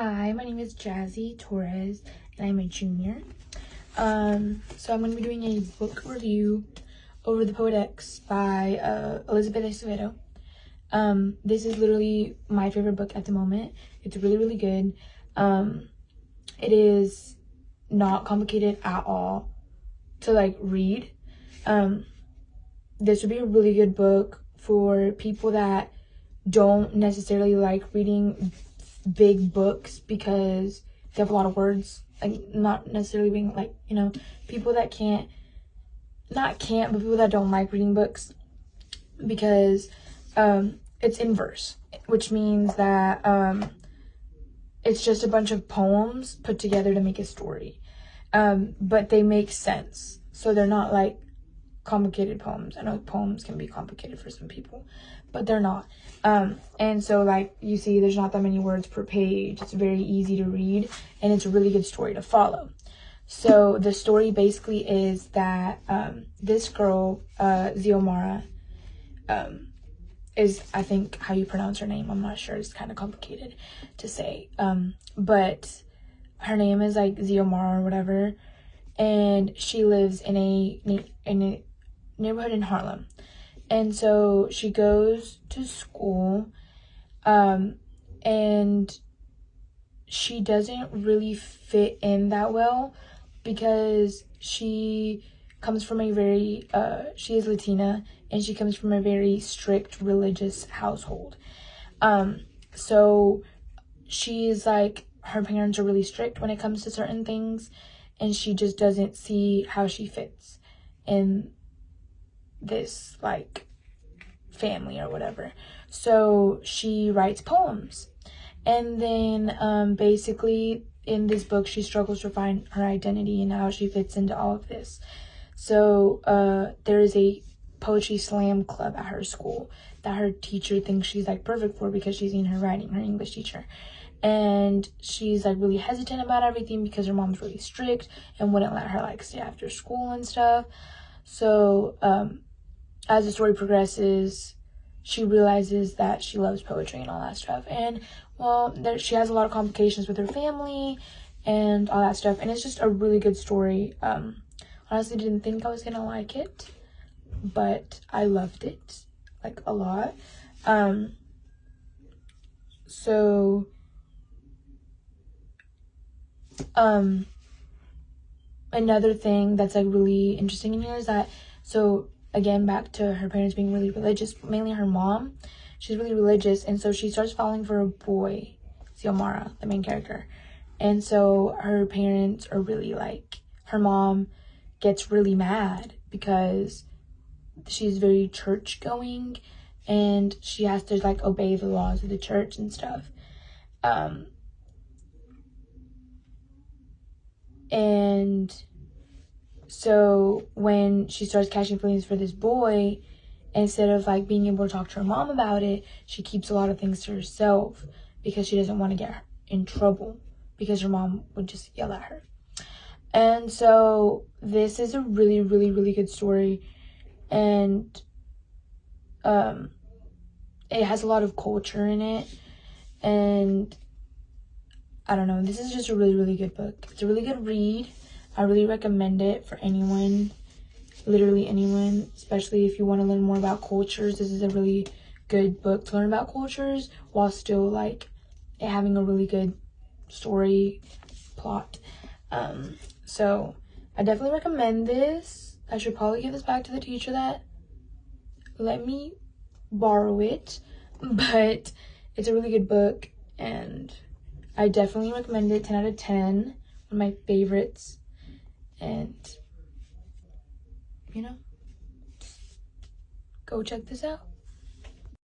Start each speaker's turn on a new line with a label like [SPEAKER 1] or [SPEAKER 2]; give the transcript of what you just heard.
[SPEAKER 1] Hi, my name is Jazzy Torres, and I'm a junior. So I'm going to be doing a book review over The Poet X by Elizabeth Acevedo. This is literally my favorite book at the moment. It's really, really good. It is not complicated at all to read. This would be a really good book for people that don't necessarily like reading big books because they have a lot of words, not necessarily being people that but people that don't like reading books because it's in verse, which means that it's just a bunch of poems put together to make a story, but they make sense, so they're not like complicated poems. I know poems can be complicated for some people, but they're not. And so you see, there's not that many words per page. It's very easy to read, and it's a really good story to follow. So the story basically is that this girl, Xiomara, is, I think, how you pronounce her name. I'm not sure. It's kind of complicated to say. But her name is Xiomara or whatever, and she lives in a neighborhood in Harlem. And so she goes to school, and she doesn't really fit in that well because she comes from a very, she is Latina, and she comes from a very strict religious household. So she's her parents are really strict when it comes to certain things, and she just doesn't see how she fits in this family or whatever. So she writes poems, and then basically in this book she struggles to find her identity and how she fits into all of this. So there is a poetry slam club at her school that her teacher thinks she's perfect for because she's seen her writing, her English teacher. And she's really hesitant about everything because her mom's really strict and wouldn't let her stay after school and stuff. So as the story progresses, she realizes that she loves poetry and all that stuff. And, well, she has a lot of complications with her family and all that stuff. And it's just a really good story. Honestly, didn't think I was going to like it, but I loved it, a lot. Another thing that's really interesting in here is that, so again, back to her parents being really religious, mainly her mom. She's really religious, and so she starts falling for a boy, Xiomara, the main character. And so her parents are really her mom gets really mad because she's very church going, and she has to obey the laws of the church and stuff. And so when she starts catching feelings for this boy, instead of being able to talk to her mom about it, she keeps a lot of things to herself because she doesn't want to get in trouble because her mom would just yell at her. And so this is a really, really, really good story, and it has a lot of culture in it, and I don't know, this is just a really, really good book. It's a really good read. I really recommend it for anyone, literally anyone, especially if you want to learn more about cultures. This is a really good book to learn about cultures while still it having a really good story plot. So I definitely recommend this. I should probably give this back to the teacher that let me borrow it, but it's a really good book, and I definitely recommend it. 10 out of 10, one of my favorites. And go check this out.